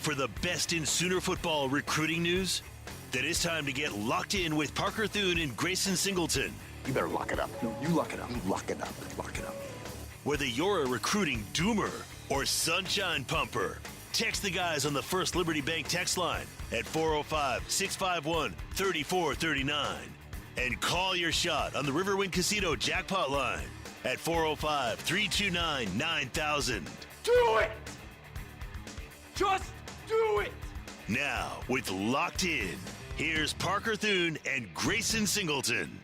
for the best in Sooner football recruiting news? Then it's time to get locked in with Parker Thune and Grayson Singleton. You better lock it up. No, you lock it up. You lock it up. Lock it up. Whether you're a recruiting doomer or sunshine pumper, text the guys on the First Liberty Bank text line at 405-651-3439. And call your shot on the Riverwind Casino jackpot line at 405-329-9000. Do it! Just do it! Now, with Locked In, here's Parker Thune and Grayson Singleton.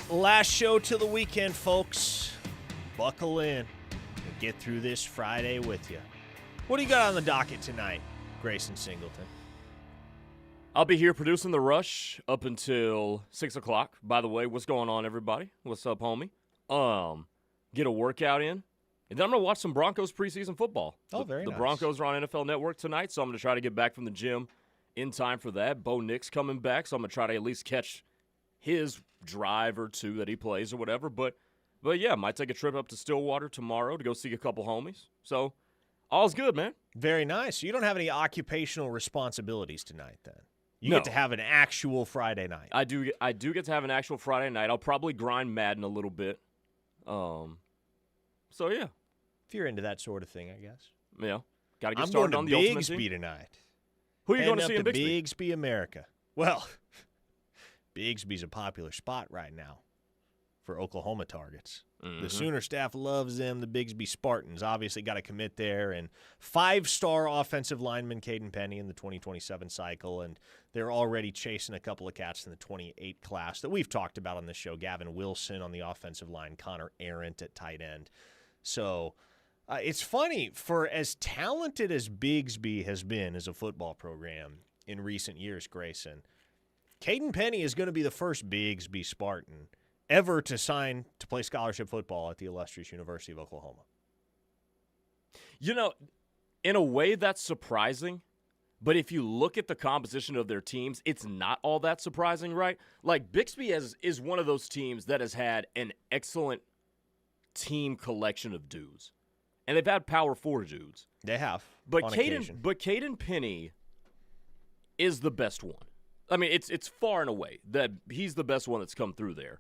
Last show till the weekend, folks. Buckle in and get through this Friday with you. What do you got on the docket tonight, Grayson Singleton? I'll be here producing The Rush up until 6 o'clock. By the way, what's going on, everybody? What's up, homie? Get a workout in. And then I'm going to watch some Broncos preseason football. Oh, very nice. The Broncos are on NFL Network tonight, so I'm going to try to get back from the gym in time for that. Bo Nix coming back, so I'm going to try to at least catch his drive or two that he plays or whatever. But yeah, might take a trip up to Stillwater tomorrow to go see a couple homies. So all's good, man. Very nice. You don't have any occupational responsibilities tonight, then? You No. get to have an actual Friday night. I do get to have an actual Friday night. I'll probably grind Madden a little bit. So, yeah. If you're into that sort of thing, I guess. Yeah. Got to get I'm started going on to the Ultimate Bigsby Team. tonight. Who are you going to Heading see up in to Bixby? Bigsby, America. Well, Bigsby's a popular spot right now for Oklahoma targets. The Sooner staff loves them. The Bigsby Spartans obviously got to commit there. And 5-star offensive lineman Caden Penny in the 2027 cycle. And they're already chasing a couple of cats in the 28 class that we've talked about on this show. Gavin Wilson on the offensive line, Connor Arendt at tight end. So it's funny, for as talented as Bigsby has been as a football program in recent years, Grayson, Caden Penny is going to be the first Bigsby Spartan ever to sign to play scholarship football at the illustrious University of Oklahoma. You know, in a way that's surprising, but if you look at the composition of their teams, it's not all that surprising, right? Like, Bixby is one of those teams that has had an excellent team collection of dudes. And they've had Power 4 dudes. They have, But on occasion. Caden Penny is the best one. I mean, it's far and away that he's the best one that's come through there.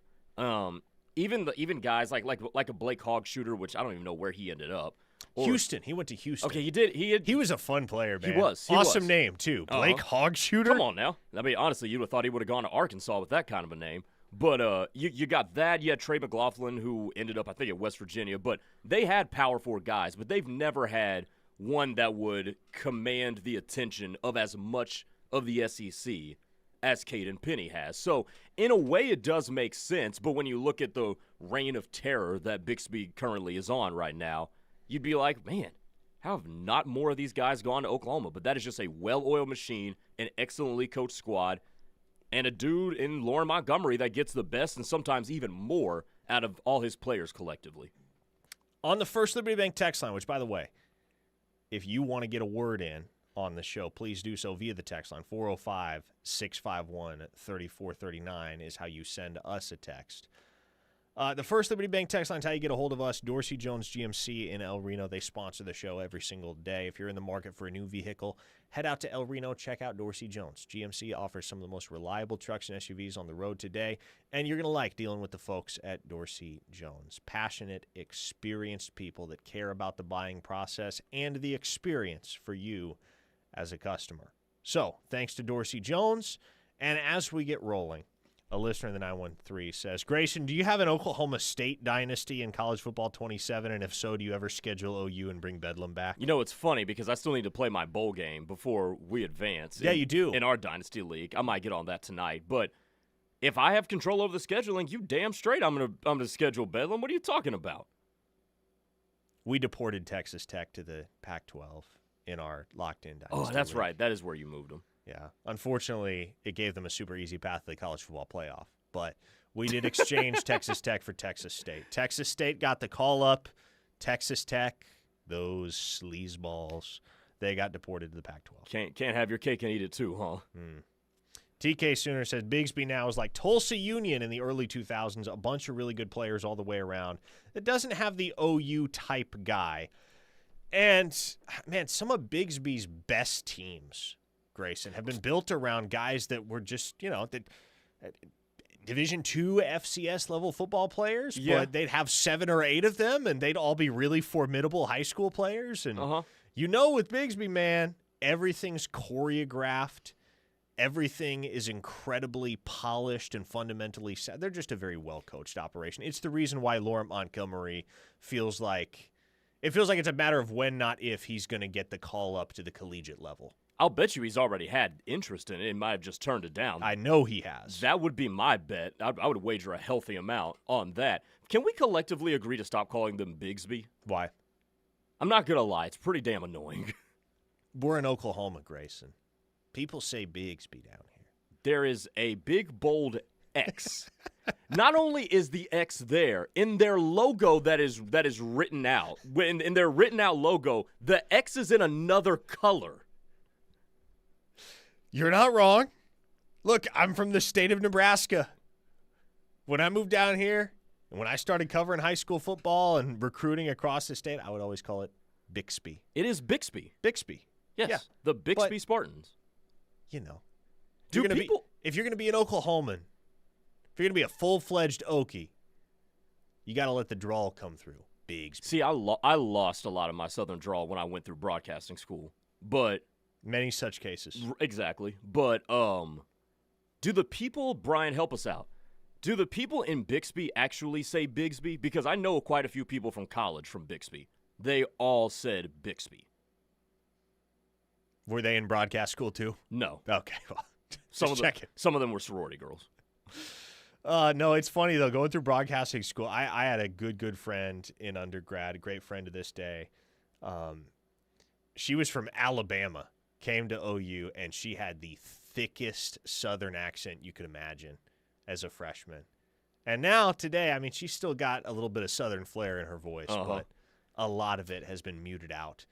Even guys like a Blake Hogg shooter, which I don't even know where he ended up. Houston. He went to Houston. Okay, he did. He was a fun player, man. He was. Awesome name, too. Blake Hogg shooter? Come on now. I mean, honestly, you would have thought he would have gone to Arkansas with that kind of a name. But you got that. You had Trey McLaughlin, who ended up, I think, at West Virginia. But they had Power 4 guys, but they've never had one that would command the attention of as much of the SEC as Caden Penny has. So, in a way, it does make sense. But when you look at the reign of terror that Bixby currently is on right now, you'd be like, man, how have not more of these guys gone to Oklahoma? But that is just a well-oiled machine, an excellently coached squad, and a dude in Lauren Montgomery that gets the best and sometimes even more out of all his players collectively. On the First Liberty Bank text line, which, by the way, if you want to get a word in on the show, please do so via the text line. 405-651-3439 is how you send us a text. The First Liberty Bank text line is how you get a hold of us. Dorsey Jones GMC in El Reno. They sponsor the show every single day. If you're in the market for a new vehicle, head out to El Reno. Check out Dorsey Jones. GMC offers some of the most reliable trucks and SUVs on the road today, and you're going to like dealing with the folks at Dorsey Jones. Passionate, experienced people that care about the buying process and the experience for you as a customer. So, thanks to Dorsey Jones, and as we get rolling, a listener in the 913 says, Grayson, do you have an Oklahoma State dynasty in college football 27? And if so, do you ever schedule OU and bring Bedlam back? You know, it's funny because I still need to play my bowl game before we advance. Yeah, you do. In our dynasty league. I might get on that tonight. But if I have control over the scheduling, you damn straight I'm gonna schedule Bedlam. What are you talking about? We deported Texas Tech to the Pac-12 in our locked-in dynasty. Oh, that's league. right. That is where you moved them. Yeah. Unfortunately, it gave them a super easy path to the college football playoff. But we did exchange Texas Tech for Texas State. Texas State got the call up. Texas Tech, those sleazeballs, they got deported to the Pac-12. Can't have your cake and eat it too, huh? TK Sooner says Bigsby now is like Tulsa Union in the early 2000s, a bunch of really good players all the way around. It doesn't have the OU type guy. And, man, some of Bigsby's best teams, Grayson, have been built around guys that were just, Division II FCS level football players, but they'd have 7 or 8 of them, and they'd all be really formidable high school players. And with Bigsby, man, everything's choreographed. Everything is incredibly polished and fundamentally sound. They're just a very well-coached operation. It's the reason why Laurent Montgomery feels like it's a matter of when, not if, he's going to get the call up to the collegiate level. I'll bet you he's already had interest in it and might have just turned it down. I know he has. That would be my bet. I would wager a healthy amount on that. Can we collectively agree to stop calling them Bigsby? Why? I'm not going to lie. It's pretty damn annoying. We're in Oklahoma, Grayson. People say Bigsby down here. There is a big, bold X. Not only is the X there, in their logo that is written out, in their written out logo, the X is in another color. You're not wrong. Look, I'm from the state of Nebraska. When I moved down here, and when I started covering high school football and recruiting across the state, I would always call it Bixby. It is Bixby. Bixby. Yes, yeah. The Bixby Spartans. If you're going to be an Oklahoman, if you're going to be a full-fledged Okie, you got to let the drawl come through. Bigsby. See, I lost a lot of my Southern drawl when I went through broadcasting school, but many such cases. Exactly. But do the people, Brian, help us out. Do the people in Bixby actually say Bigsby? Because I know quite a few people from college from Bixby. They all said Bixby. Were they in broadcast school too? No. Okay. Well, some of them were sorority girls. No, it's funny though. Going through broadcasting school, I had a good friend in undergrad, a great friend to this day. She was from Alabama, came to OU, and she had the thickest Southern accent you could imagine as a freshman. And now today, I mean, she's still got a little bit of Southern flair in her voice, but a lot of it has been muted out.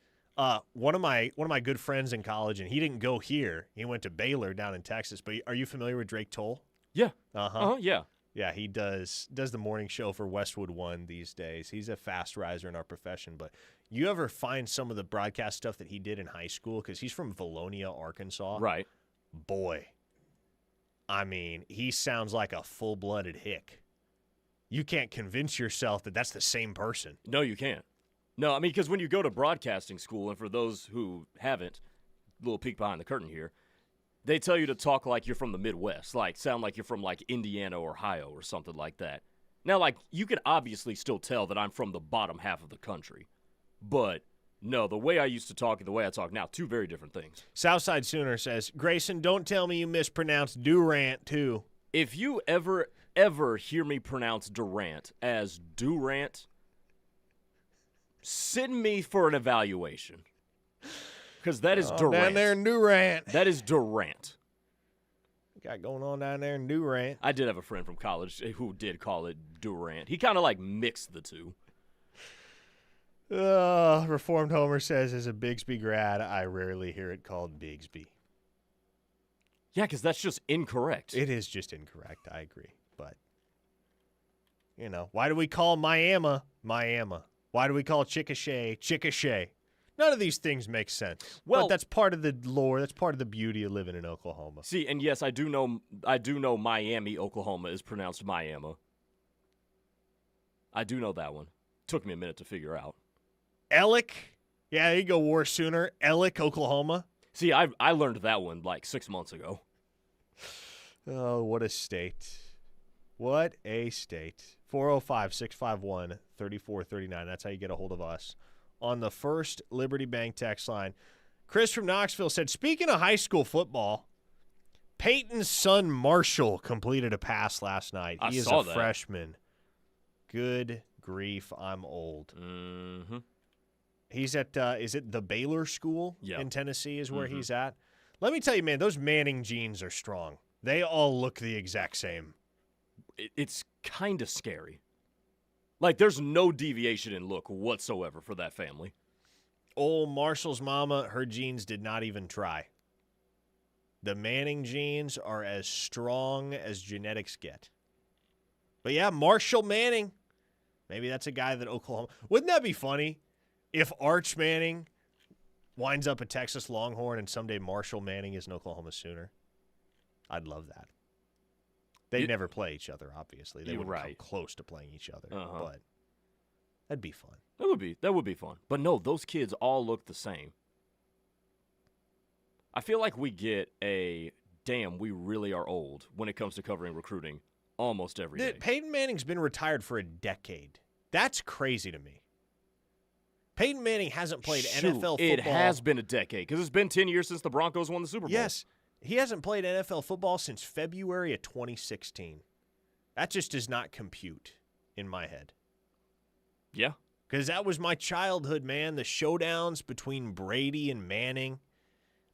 One of my good friends in college, and he didn't go here. He went to Baylor down in Texas. But are you familiar with Drake Toll? Yeah. Yeah. Yeah, he does the morning show for Westwood One these days. He's a fast riser in our profession. But you ever find some of the broadcast stuff that he did in high school? Because he's from Valonia, Arkansas. Right. Boy, I mean, he sounds like a full-blooded hick. You can't convince yourself that that's the same person. No, you can't. No, I mean, because when you go to broadcasting school, and for those who haven't, little peek behind the curtain here, they tell you to talk like you're from the Midwest, like sound like you're from like Indiana or Ohio or something like that. Now, like, you can obviously still tell that I'm from the bottom half of the country, but no, the way I used to talk and the way I talk now, two very different things. Southside Sooner says, Grayson, don't tell me you mispronounced Durant too. If you ever hear me pronounce Durant as Durant, send me for an evaluation. Because that is Durant. Down there in Durant. That is Durant. Got going on down there in Durant. I did have a friend from college who did call it Durant. He kind of like mixed the two. Reformed Homer says, as a Bigsby grad, I rarely hear it called Bigsby. Yeah, because that's just incorrect. It is just incorrect. I agree. But, why do we call Miami? Why do we call Chickasha? None of these things make sense. Well, but that's part of the lore. That's part of the beauty of living in Oklahoma. See, and yes, I do know Miami, Oklahoma is pronounced Miami. I do know that one. Took me a minute to figure out. Ellick. Yeah, there you go, War Sooner. Ellick, Oklahoma. See, I learned that one like 6 months ago. Oh, what a state. What a state. 405-651-3439. That's how you get a hold of us on the First Liberty Bank text line. Chris from Knoxville said, speaking of high school football, Peyton's son Marshall completed a pass last night. He is a freshman. Good grief, I'm old. Mm-hmm. He's at, is it the Baylor School in Tennessee is where he's at? Let me tell you, man, those Manning genes are strong. They all look the exact same. It's kind of scary. Like, there's no deviation in look whatsoever for that family. Old Marshall's mama, her genes did not even try. The Manning genes are as strong as genetics get. But yeah, Marshall Manning. Maybe that's a guy that Oklahoma. Wouldn't that be funny If Arch Manning winds up a Texas Longhorn and someday Marshall Manning is an Oklahoma Sooner, I'd love that. They'd never play each other, obviously. They wouldn't come close to playing each other, but that'd be fun. That would be fun. But no, those kids all look the same. I feel like we get a damn, we really are old when it comes to covering recruiting almost every day. Peyton Manning's been retired for a decade. That's crazy to me. Peyton Manning hasn't played NFL football. It has been a decade because it's been 10 years since the Broncos won the Super Bowl. Yes. He hasn't played NFL football since February of 2016. That just does not compute in my head. Yeah. Because that was my childhood, man. The showdowns between Brady and Manning.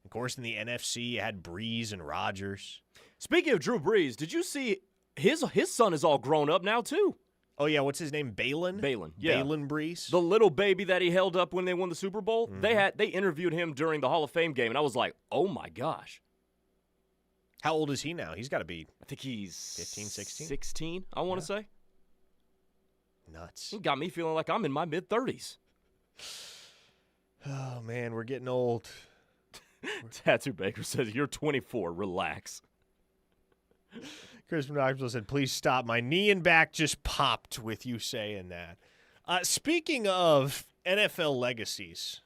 Of course, in the NFC, you had Breeze and Rodgers. Speaking of Drew Brees, did you see his son is all grown up now, too? Oh, yeah. What's his name? Balin? Yeah. Balin Breeze. The little baby that he held up when they won the Super Bowl, they interviewed him during the Hall of Fame game, and I was like, oh, my gosh. How old is he now? He's got to be... I think he's... 15, 16? 16, I want to say. Nuts. It got me feeling like I'm in my mid-30s. Oh, man, we're getting old. Tattoo Baker says, you're 24, relax. Chris Knoxville said, please stop. My knee and back just popped with you saying that. Speaking of NFL legacies,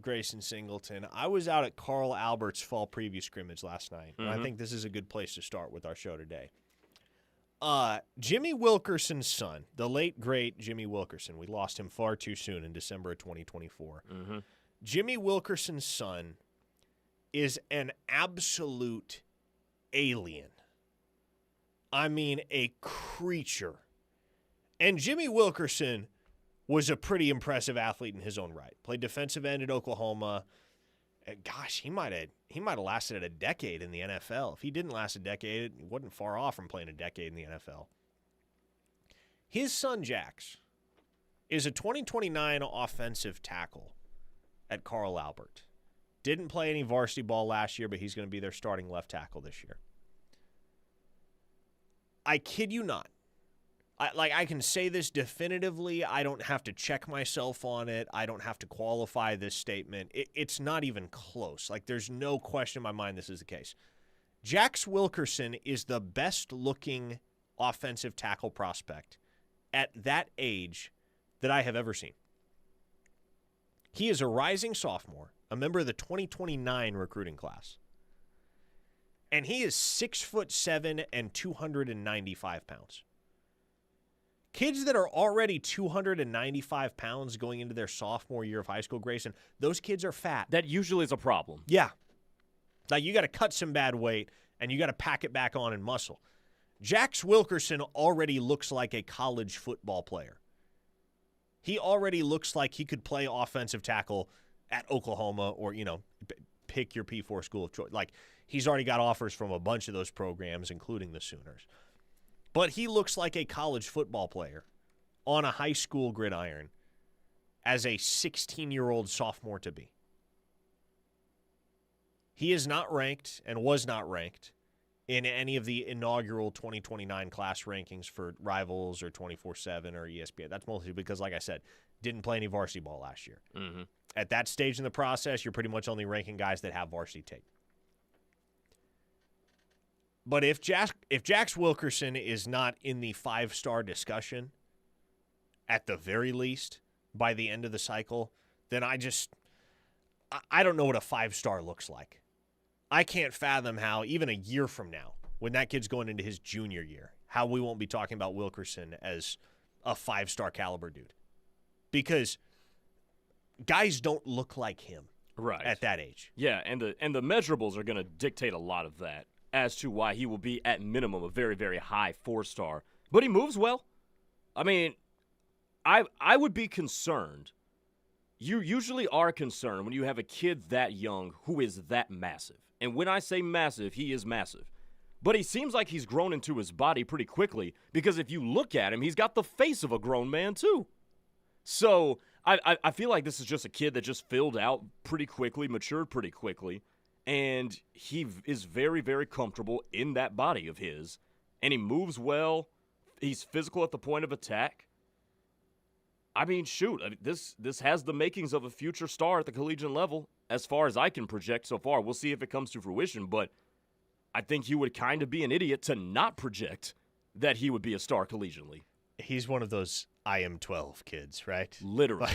Grayson Singleton, I was out at Carl Albert's fall preview scrimmage last night, and I think this is a good place to start with our show today. Jimmy Wilkerson's son, the late, great Jimmy Wilkerson, we lost him far too soon in December of 2024. Jimmy Wilkerson's son is an absolute alien. I mean, a creature. And Jimmy Wilkerson was a pretty impressive athlete in his own right. Played defensive end at Oklahoma. Gosh, he might have lasted a decade in the NFL. If he didn't last a decade, he wasn't far off from playing a decade in the NFL. His son, Jax, is a 2029 offensive tackle at Carl Albert. Didn't play any varsity ball last year, but he's going to be their starting left tackle this year. I kid you not. I can say this definitively. I don't have to check myself on it. I don't have to qualify this statement. It's not even close. There's no question in my mind this is the case. Jax Wilkerson is the best-looking offensive tackle prospect at that age that I have ever seen. He is a rising sophomore, a member of the 2029 recruiting class. And he is 6'7" and 295 pounds. Kids that are already 295 pounds going into their sophomore year of high school, Grayson, those kids are fat. That usually is a problem. Yeah. You got to cut some bad weight, and you got to pack it back on in muscle. Jax Wilkerson already looks like a college football player. He already looks like he could play offensive tackle at Oklahoma or, pick your P4 school of choice. He's already got offers from a bunch of those programs, including the Sooners. But he looks like a college football player on a high school gridiron as a 16-year-old sophomore to be. He is not ranked and was not ranked in any of the inaugural 2029 class rankings for Rivals or 24/7 or ESPN. That's mostly because, like I said, didn't play any varsity ball last year. At that stage in the process, you're pretty much only ranking guys that have varsity tape. But if Jax Wilkerson is not in the 5-star discussion, at the very least, by the end of the cycle, then I don't know what a 5-star looks like. I can't fathom how, even a year from now, when that kid's going into his junior year, how we won't be talking about Wilkerson as a 5-star caliber dude. Because guys don't look like him at that age. Yeah, and the measurables are going to dictate a lot of that as to why he will be, at minimum, a very, very high 4-star. But he moves well. I mean, I would be concerned. You usually are concerned when you have a kid that young who is that massive. And when I say massive, he is massive. But he seems like he's grown into his body pretty quickly because if you look at him, he's got the face of a grown man too. So I feel like this is just a kid that just filled out pretty quickly, matured pretty quickly. And he is very, very comfortable in that body of his. And he moves well. He's physical at the point of attack. I mean, shoot, this has the makings of a future star at the collegiate level, as far as I can project so far. We'll see if it comes to fruition, but I think you would kind of be an idiot to not project that he would be a star collegiately. He's one of those I am 12 kids, right? Literally.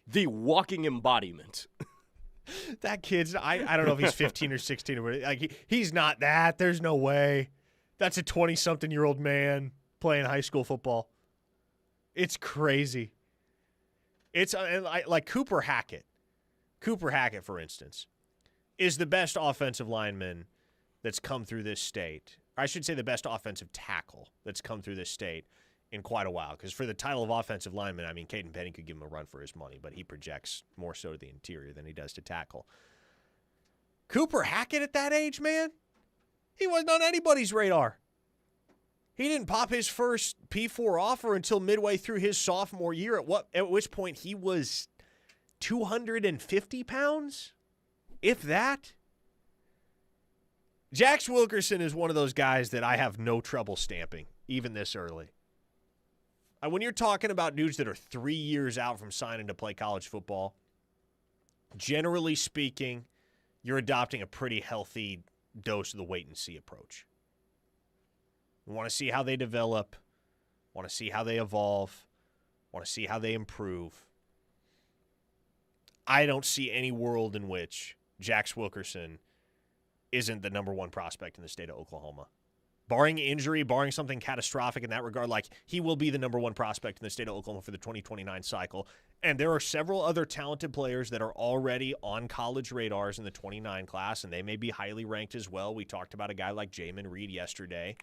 The walking embodiment. That kid's, I don't know if he's 15 or 16 or whatever. Like, he's not that. There's no way. That's a 20-something-year-old man playing high school football. It's crazy. It's like Cooper Hackett. Cooper Hackett, for instance, is the best offensive lineman that's come through this state. Or I should say the best offensive tackle that's come through this state in quite a while. Because for the title of offensive lineman, I mean, Caden Penny could give him a run for his money, but he projects more so to the interior than he does to tackle. Cooper Hackett at that age, man, he wasn't on anybody's radar. He didn't pop his first P4 offer until midway through his sophomore year, at which point he was 250 pounds, if that. Jax Wilkerson is one of those guys that I have no trouble stamping, even this early. When you're talking about dudes that are 3 years out from signing to play college football, generally speaking, you're adopting a pretty healthy dose of the wait-and-see approach. We want to see how they develop, want to see how they evolve, want to see how they improve. I don't see any world in which Jax Wilkerson isn't the number one prospect in the state of Oklahoma. Barring injury, barring something catastrophic in that regard, like he will be the number one prospect in the state of Oklahoma for the 2029 cycle. And there are several other talented players that are already on college radars in the 29 class, and they may be highly ranked as well. We talked about a guy like Jamin Reed yesterday.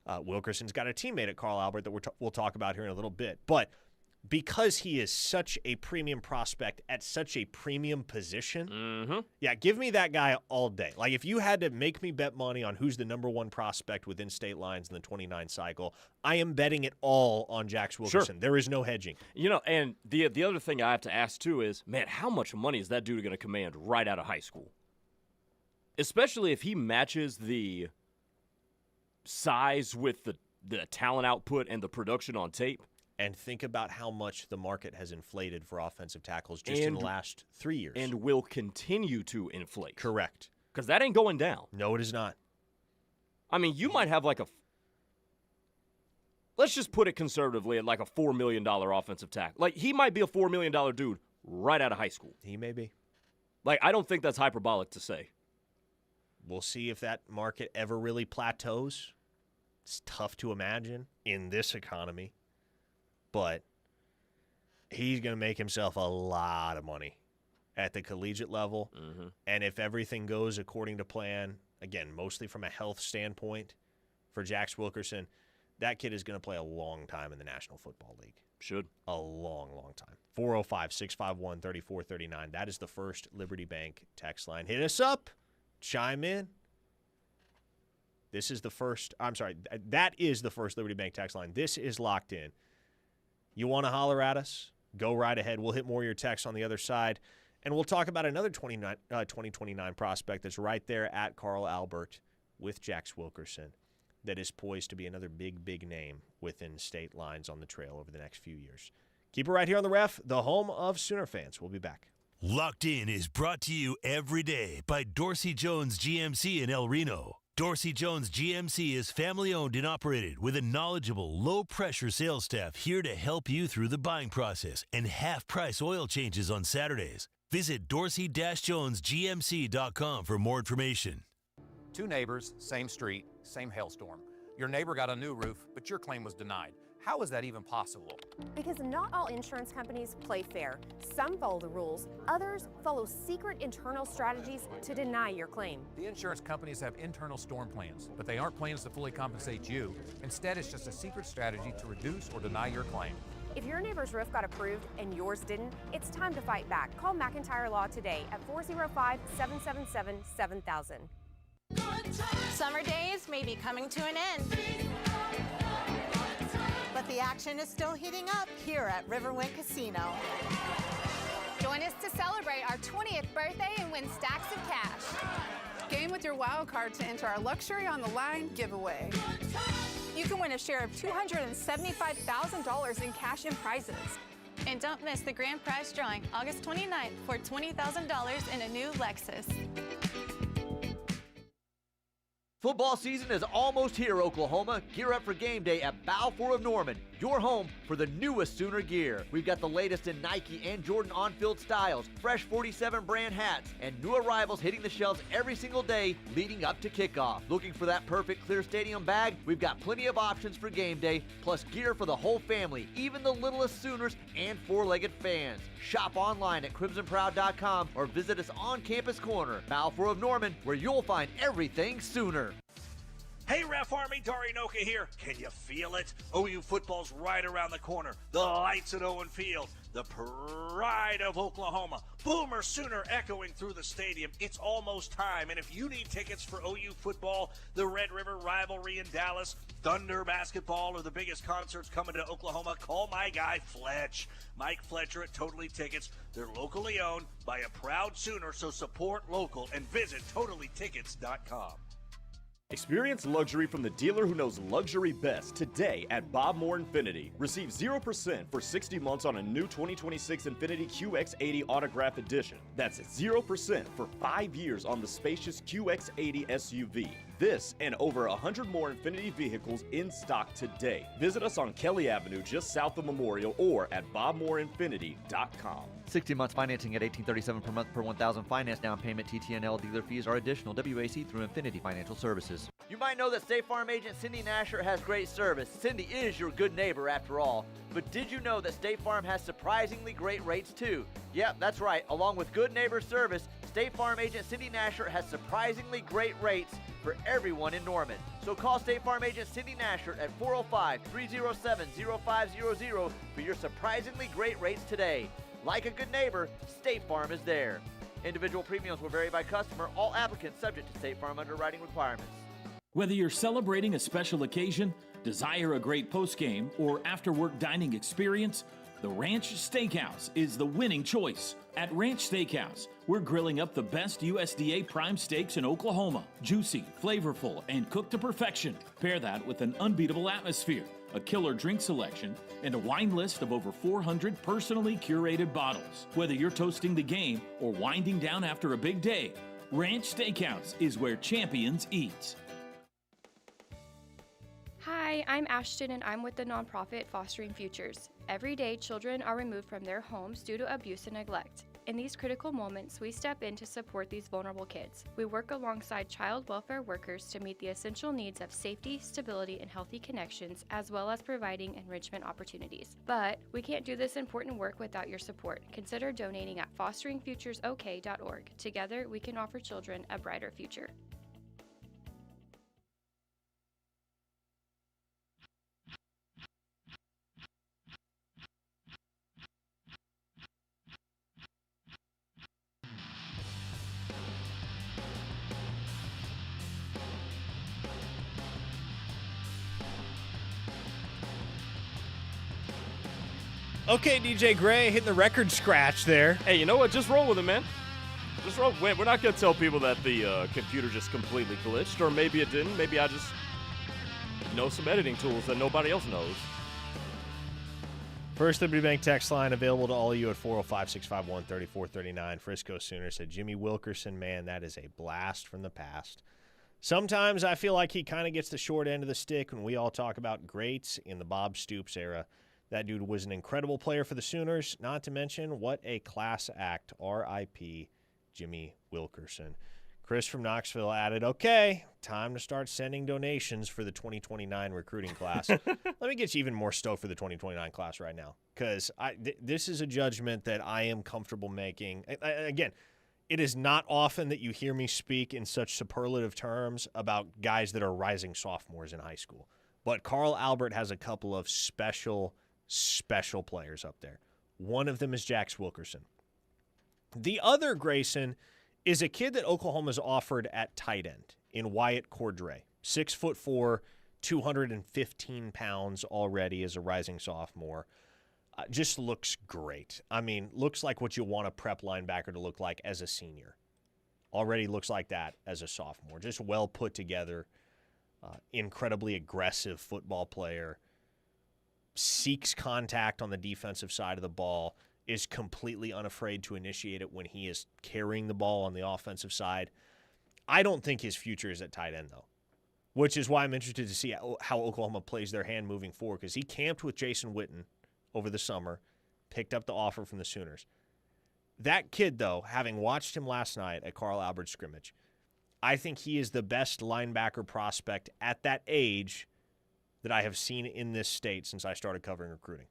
Wilkerson's got a teammate at Carl Albert that we'll talk about here in a little bit. But because he is such a premium prospect at such a premium position, yeah, give me that guy all day. Like, if you had to make me bet money on who's the number one prospect within state lines in the 29 cycle, I am betting it all on Jax Wilkerson. Sure. There is no hedging. You know, and the other thing I have to ask, too, is, man, how much money is that dude going to command right out of high school? Especially if he matches the size with the talent output and the production on tape. And think about how much the market has inflated for offensive tackles just in the last 3 years. And will continue to inflate. Correct. Because that ain't going down. No, it is not. I mean, you might have like let's just put it conservatively at like a $4 million offensive tackle. Like, he might be a $4 million dude right out of high school. He may be. Like, I don't think that's hyperbolic to say. We'll see if that market ever really plateaus. It's tough to imagine in this economy. But he's going to make himself a lot of money at the collegiate level. And if everything goes according to plan, again, mostly from a health standpoint for Jax Wilkerson, that kid is going to play a long time in the National Football League. Should. A long, long time. 405-651-3439. That is the First Liberty Bank text line. Hit us up. Chime in. That is the First Liberty Bank text line. This is Locked In. You want to holler at us? Go right ahead. We'll hit more of your texts on the other side. And we'll talk about another 2029 prospect that's right there at Carl Albert with Jax Wilkerson that is poised to be another big, big name within state lines on the trail over the next few years. Keep it right here on the Ref, the home of Sooner fans. We'll be back. Locked In is brought to you every day by Dorsey Jones GMC in El Reno. Dorsey Jones GMC is family-owned and operated with a knowledgeable, low-pressure sales staff here to help you through the buying process and half-price oil changes on Saturdays. Visit dorsey-jonesgmc.com for more information. Two neighbors, same street, same hailstorm. Your neighbor got a new roof, but your claim was denied. How is that even possible? Because not all insurance companies play fair. Some follow the rules, others follow secret internal strategies to deny your claim. The insurance companies have internal storm plans, but they aren't plans to fully compensate you. Instead, it's just a secret strategy to reduce or deny your claim. If your neighbor's roof got approved and yours didn't, it's time to fight back. Call McIntyre Law today at 405-777-7000. Summer days may be coming to an end, but the action is still heating up here at Riverwind Casino. Join us to celebrate our 20th birthday and win stacks of cash. Game with your wild card to enter our Luxury on the Line giveaway. You can win a share of $275,000 in cash and prizes. And don't miss the grand prize drawing August 29th for $20,000 in a new Lexus. Football season is almost here, Oklahoma. Gear up for game day at Balfour of Norman, your home for the newest Sooner gear. We've got the latest in Nike and Jordan on-field styles, fresh 47 brand hats, and new arrivals hitting the shelves every single day leading up to kickoff. Looking for that perfect clear stadium bag? We've got plenty of options for game day, plus gear for the whole family, even the littlest Sooners and four-legged fans. Shop online at crimsonproud.com or visit us on Campus Corner, Balfour of Norman, where you'll find everything Sooner. Hey, Ref Army, Darinoka here. Can you feel it? OU football's right around the corner. The lights at Owen Field. The pride of Oklahoma. Boomer Sooner echoing through the stadium. It's almost time. And if you need tickets for OU football, the Red River rivalry in Dallas, Thunder basketball, or the biggest concerts coming to Oklahoma, call my guy Fletch. Mike Fletcher at Totally Tickets. They're locally owned by a proud Sooner, so support local and visit TotallyTickets.com. Experience luxury from the dealer who knows luxury best today at Bob Moore Infiniti. Receive 0% for 60 months on a new 2026 Infiniti QX80 Autograph Edition. That's 0% for 5 years on the spacious QX80 SUV. This and over 100 more Infiniti vehicles in stock today. Visit us on Kelly Avenue just south of Memorial or at bobmooreinfinity.com. 60 months financing at $18.37 per month per 1,000. Finance down payment. TTNL dealer fees are additional. WAC through Infinity Financial Services. You might know that State Farm agent Cindy Nasher has great service. Cindy is your good neighbor after all. But did you know that State Farm has surprisingly great rates too? Yep, that's right. Along with good neighbor service, State Farm agent Cindy Nasher has surprisingly great rates for everyone in Norman. So call State Farm agent Cindy Nasher at 405-307-0500 for your surprisingly great rates today. Like a good neighbor, State Farm is there. Individual premiums will vary by customer. All applicants subject to State Farm underwriting requirements. Whether you're celebrating a special occasion, desire a great postgame, or after-work dining experience, the Ranch Steakhouse is the winning choice. At Ranch Steakhouse, we're grilling up the best USDA prime steaks in Oklahoma. Juicy, flavorful, and cooked to perfection. Pair that with an unbeatable atmosphere, a killer drink selection, and a wine list of over 400 personally curated bottles. Whether you're toasting the game or winding down after a big day, Ranch Steakhouse is where champions eat. Hi, I'm Ashton and I'm with the nonprofit Fostering Futures. Every day, children are removed from their homes due to abuse and neglect. In these critical moments, we step in to support these vulnerable kids. We work alongside child welfare workers to meet the essential needs of safety, stability, and healthy connections, as well as providing enrichment opportunities. But we can't do this important work without your support. Consider donating at fosteringfuturesok.org. Together, we can offer children a brighter future. Okay, DJ Gray hitting the record scratch there. Hey, you know what? Just roll with it, man. Just roll. We're not going to tell people that the computer just completely glitched, or maybe it didn't. Maybe I just know some editing tools that nobody else knows. First Liberty Bank text line available to all of you at 405-651-3439. Frisco Sooner said, Jimmy Wilkerson, man, that is a blast from the past. Sometimes I feel like he kind of gets the short end of the stick when we all talk about greats in the Bob Stoops era. That dude was an incredible player for the Sooners, not to mention what a class act. R.I.P. Jimmy Wilkerson. Chris from Knoxville added, okay, time to start sending donations for the 2029 recruiting class. Let me get you even more stoked for the 2029 class right now, because this is a judgment that I am comfortable making. Again, it is not often that you hear me speak in such superlative terms about guys that are rising sophomores in high school. But Carl Albert has a couple of special players up there. One of them is Jax Wilkerson. The other, Grayson, is a kid that Oklahoma's offered at tight end in Wyatt Cordray. 6'4", 215 pounds already as a rising sophomore. Just looks great. I mean, looks like what you want a prep linebacker to look like as a senior. Already looks like that as a sophomore. Just well put together, incredibly aggressive football player. seeks contact on the defensive side of the ball, is completely unafraid to initiate it when he is carrying the ball on the offensive side. I don't think his future is at tight end, though, which is why I'm interested to see how Oklahoma plays their hand moving forward, because he camped with Jason Witten over the summer, picked up the offer from the Sooners. That kid, though, having watched him last night at Carl Albert scrimmage, I think he is the best linebacker prospect at that age that I have seen in this state since I started covering recruiting.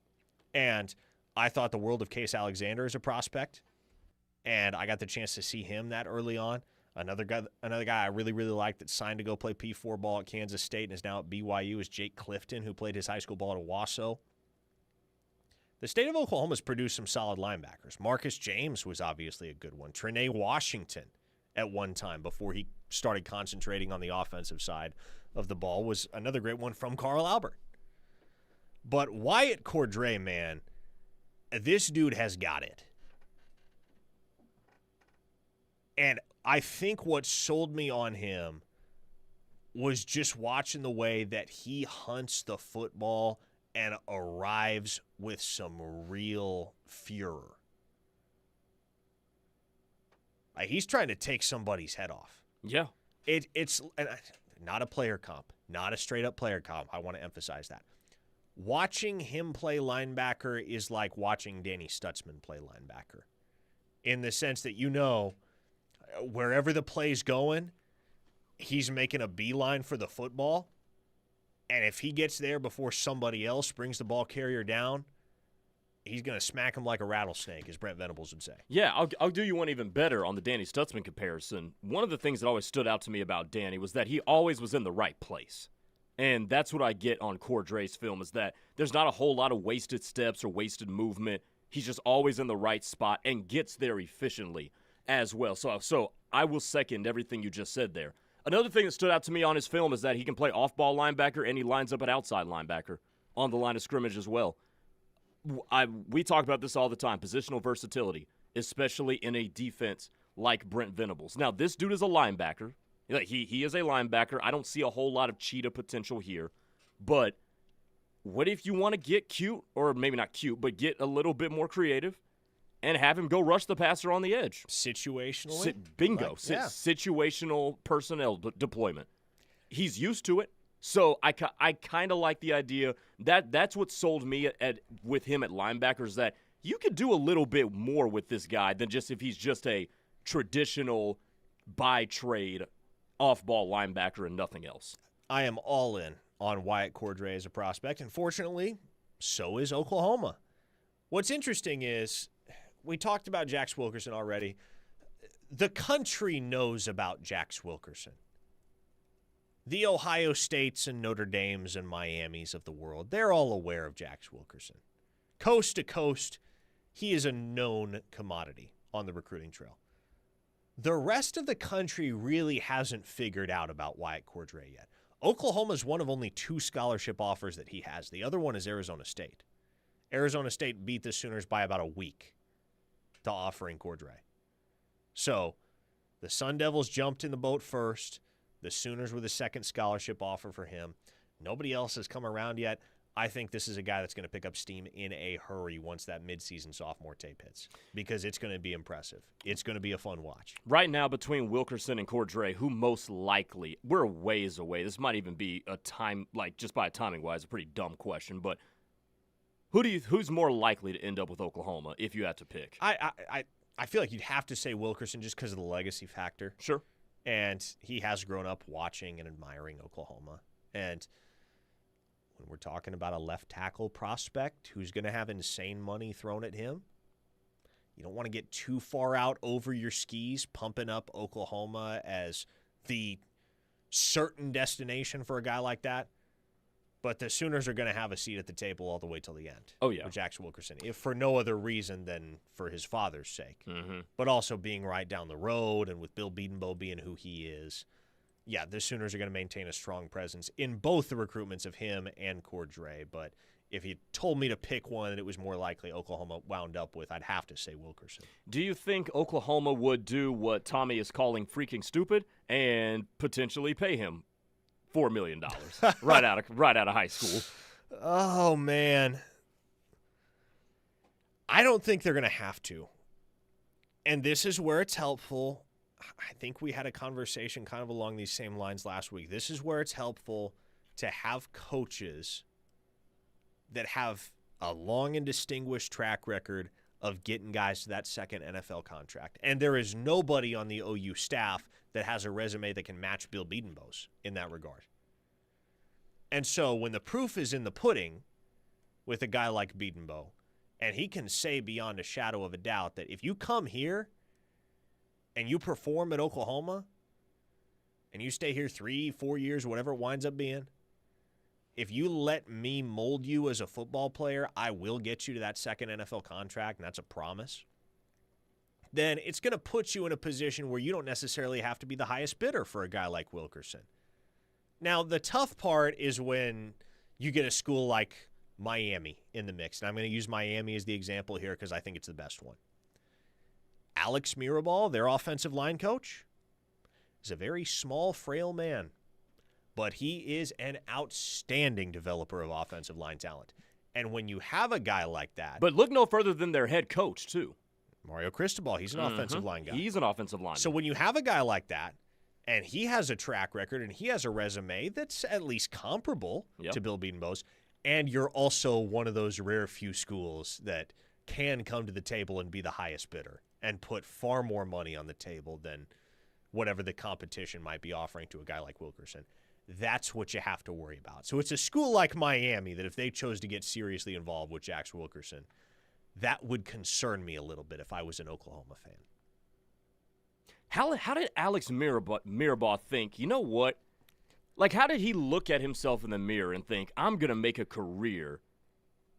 And I thought the world of Case Alexander as a prospect, and I got the chance to see him that early on. Another guy I really, really liked that signed to go play P4 ball at Kansas State and is now at BYU is Jake Clifton, who played his high school ball at Owasso. The state of Oklahoma has produced some solid linebackers. Marcus James was obviously a good one. Trinae Washington at one time before he started concentrating on the offensive side of the ball was another great one from Carl Albert. But Wyatt Cordray, man, this dude has got it. And I think what sold me on him was just watching the way that he hunts the football and arrives with some real furor. He's trying to take somebody's head off. Yeah. It's not a player comp, not a straight-up player comp. I want to emphasize that. Watching him play linebacker is like watching Danny Stutzman play linebacker, in the sense that, wherever the play's going, he's making a beeline for the football, and if he gets there before somebody else brings the ball carrier down, he's going to smack him like a rattlesnake, as Brent Venables would say. Yeah, I'll do you one even better on the Danny Stutzman comparison. One of the things that always stood out to me about Danny was that he always was in the right place. And that's what I get on Cordray's film, is that there's not a whole lot of wasted steps or wasted movement. He's just always in the right spot and gets there efficiently as well. So I will second everything you just said there. Another thing that stood out to me on his film is that he can play off-ball linebacker and he lines up at outside linebacker on the line of scrimmage as well. We talk about this all the time, positional versatility, especially in a defense like Brent Venables. Now, this dude is a linebacker. He is a linebacker. I don't see a whole lot of cheetah potential here. But what if you want to get cute, or maybe not cute, but get a little bit more creative and have him go rush the passer on the edge? Situationally? Bingo. Situational personnel deployment. He's used to it. So I kind of like the idea. That's what sold me with him at linebackers, that you could do a little bit more with this guy than just if he's just a traditional by-trade off-ball linebacker and nothing else. I am all in on Wyatt Cordray as a prospect, and fortunately, so is Oklahoma. What's interesting is, we talked about Jax Wilkerson already. The country knows about Jax Wilkerson. The Ohio States and Notre Dames and Miamis of the world, they're all aware of Jax Wilkerson. Coast to coast, he is a known commodity on the recruiting trail. The rest of the country really hasn't figured out about Wyatt Cordray yet. Oklahoma is one of only 2 scholarship offers that he has. The other one is Arizona State. Arizona State beat the Sooners by about a week to offering Cordray. So the Sun Devils jumped in the boat first. The Sooners were the second scholarship offer for him. Nobody else has come around yet. I think this is a guy that's going to pick up steam in a hurry once that midseason sophomore tape hits, because it's going to be impressive. It's going to be a fun watch. Right now, between Wilkerson and Cordray, who most likely, we're a ways away. This might even be a time, just by timing-wise, a pretty dumb question, but who's more likely to end up with Oklahoma if you had to pick? I feel like you'd have to say Wilkerson just because of the legacy factor. Sure. And he has grown up watching and admiring Oklahoma. And when we're talking about a left tackle prospect who's going to have insane money thrown at him, you don't want to get too far out over your skis, pumping up Oklahoma as the certain destination for a guy like that. But the Sooners are going to have a seat at the table all the way till the end. Oh, yeah. For Jax Wilkerson, if for no other reason than for his father's sake. Mm-hmm. But also being right down the road, and with Bill Bedenbaugh being who he is. Yeah, the Sooners are going to maintain a strong presence in both the recruitments of him and Cordray. But if you told me to pick one that it was more likely Oklahoma wound up with, I'd have to say Wilkerson. Do you think Oklahoma would do what Tommy is calling freaking stupid and potentially pay him $4 million right out of high school? Oh, man. I don't think they're going to have to. And this is where it's helpful. I think we had a conversation kind of along these same lines last week. This is where it's helpful to have coaches that have a long and distinguished track record of getting guys to that second NFL contract. And there is nobody on the OU staff that has a resume that can match Bill Bedenbaugh's in that regard. And so when the proof is in the pudding with a guy like Bedenbaugh, and he can say beyond a shadow of a doubt that if you come here and you perform at Oklahoma and you stay here 3-4 years, whatever it winds up being, if you let me mold you as a football player, I will get you to that second NFL contract, and that's a promise, then it's going to put you in a position where you don't necessarily have to be the highest bidder for a guy like Wilkerson. Now, the tough part is when you get a school like Miami in the mix. And I'm going to use Miami as the example here because I think it's the best one. Alex Mirabal, their offensive line coach, is a very small, frail man. But he is an outstanding developer of offensive line talent. And when you have a guy like that. But look no further than their head coach, too. Mario Cristobal, he's an offensive line guy. He's an offensive lineman. So when you have a guy like that, and he has a track record and he has a resume that's at least comparable to Bill Bedenbaugh's, and you're also one of those rare few schools that can come to the table and be the highest bidder and put far more money on the table than whatever the competition might be offering to a guy like Wilkerson. That's what you have to worry about. So it's a school like Miami that if they chose to get seriously involved with Jax Wilkerson, that would concern me a little bit if I was an Oklahoma fan. How did Alex Mirabal think, you know what? Like, how did he look at himself in the mirror and think, I'm going to make a career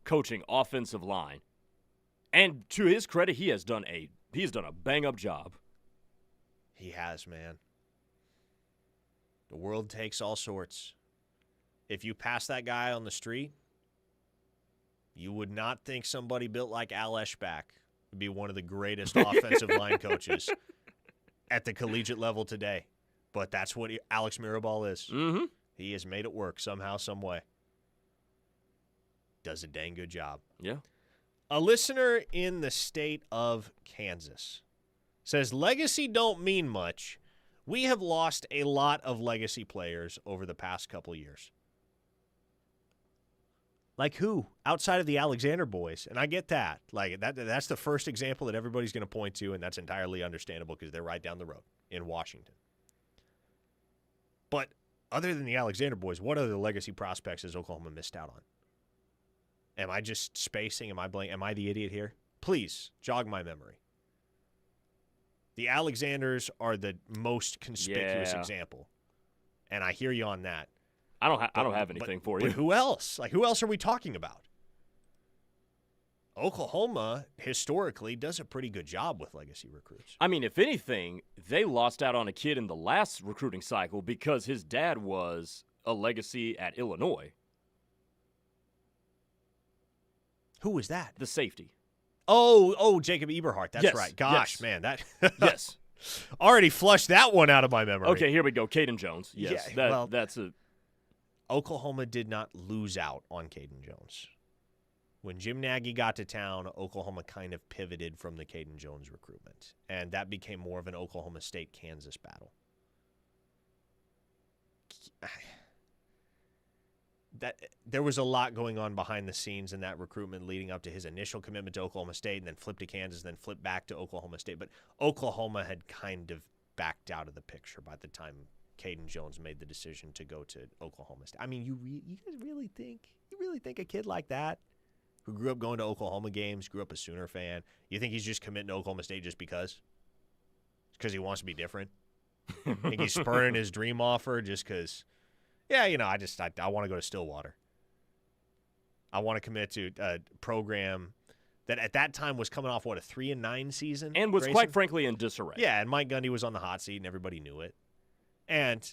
coaching offensive line? And to his credit, he has done a bang-up job. He has, man. The world takes all sorts. If you pass that guy on the street, you would not think somebody built like Al Eschbach would be one of the greatest offensive line coaches at the collegiate level today. But that's what Alex Mirabal is. Mm-hmm. He has made it work somehow, some way. Does a dang good job. Yeah. A listener in the state of Kansas says, legacy don't mean much. We have lost a lot of legacy players over the past couple years. Like who? Outside of the Alexander boys. And I get that. Like that's the first example that everybody's going to point to, and that's entirely understandable because they're right down the road in Washington. But other than the Alexander boys, what other legacy prospects has Oklahoma missed out on? Am I just spacing? Am I blank? Am I the idiot here? Please, jog my memory. The Alexanders are the most conspicuous example. And I hear you on that. I don't have anything for you. But who else? Like, who else are we talking about? Oklahoma, historically, does a pretty good job with legacy recruits. I mean, if anything, they lost out on a kid in the last recruiting cycle because his dad was a legacy at Illinois. Who was that? The safety. Oh, Jacob Eberhardt. That's yes, right. Gosh, yes. man, that yes. Already flushed that one out of my memory. Okay, here we go. Caden Jones. Yes, yeah, that's a. Oklahoma did not lose out on Caden Jones. When Jim Nagy got to town, Oklahoma kind of pivoted from the Caden Jones recruitment, and that became more of an Oklahoma State-Kansas battle. There was a lot going on behind the scenes in that recruitment leading up to his initial commitment to Oklahoma State and then flipped to Kansas and then flipped back to Oklahoma State. But Oklahoma had kind of backed out of the picture by the time Caden Jones made the decision to go to Oklahoma State. I mean, you guys really think a kid like that who grew up going to Oklahoma games, grew up a Sooner fan, you think he's just committing to Oklahoma State just because? Because he wants to be different? Think he's spurning his dream offer just because, yeah, you know, I want to go to Stillwater. I want to commit to a program that at that time was coming off, a 3-9 season? And was Grayson? quite frankly in disarray. Yeah, and Mike Gundy was on the hot seat and everybody knew it. And,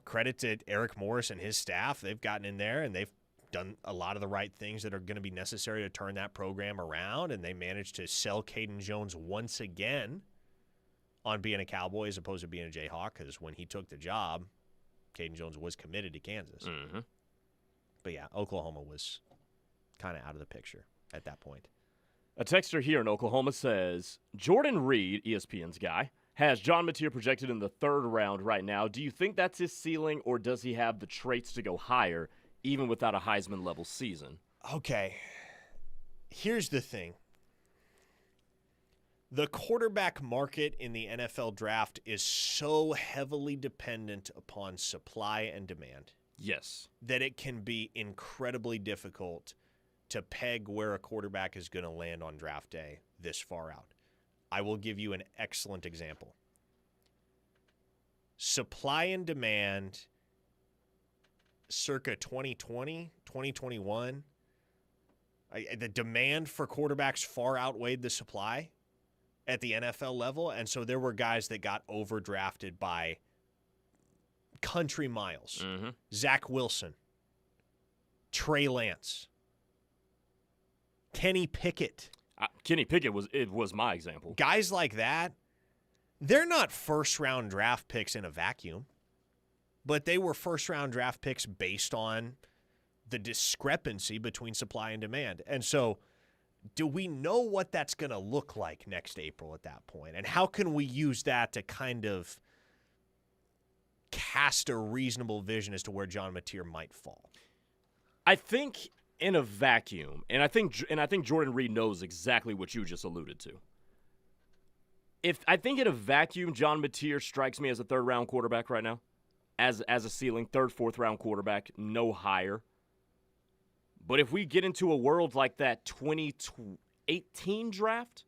credit to Eric Morris and his staff. They've gotten in there and they've done a lot of the right things that are going to be necessary to turn that program around, and they managed to sell Caden Jones once again on being a Cowboy as opposed to being a Jayhawk, because when he took the job, Caden Jones was committed to Kansas. Mm-hmm. But yeah, Oklahoma was kind of out of the picture at that point. A texter here in Oklahoma says, Jordan Reed, ESPN's guy, has John Mateer projected in the 3rd round right now. Do you think that's his ceiling, or does he have the traits to go higher, even without a Heisman-level season? Okay. Here's the thing. The quarterback market in the NFL draft is so heavily dependent upon supply and demand. Yes. That it can be incredibly difficult to peg where a quarterback is going to land on draft day this far out. I will give you an excellent example. Supply and demand circa 2020, 2021, the demand for quarterbacks far outweighed the supply at the NFL level, and so there were guys that got overdrafted by country miles. Mm-hmm. Zach Wilson, Trey Lance, Kenny Pickett. Kenny Pickett was my example. Guys like that, they're not first-round draft picks in a vacuum, but they were first-round draft picks based on the discrepancy between supply and demand. And so do we know what that's going to look like next April at that point? And how can we use that to kind of cast a reasonable vision as to where John Mateer might fall? I think in a vacuum, and I think Jordan Reed knows exactly what you just alluded to. I think in a vacuum, John Mateer strikes me as a 3rd-round quarterback right now, as a ceiling, 3rd, 4th-round quarterback, no higher. But if we get into a world like that 2018 draft,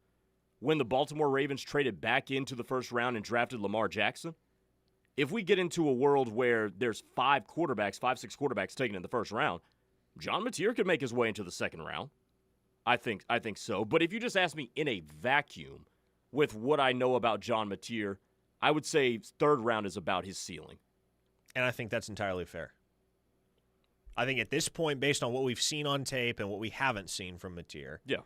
when the Baltimore Ravens traded back into the 1st round and drafted Lamar Jackson, if we get into a world where there's 5, 6 quarterbacks taken in the 1st round, John Mateer could make his way into the 2nd round. I think so. But if you just ask me in a vacuum, with what I know about John Mateer, I would say 3rd round is about his ceiling. And I think that's entirely fair. I think at this point, based on what we've seen on tape and what we haven't seen from Mateer, yeah,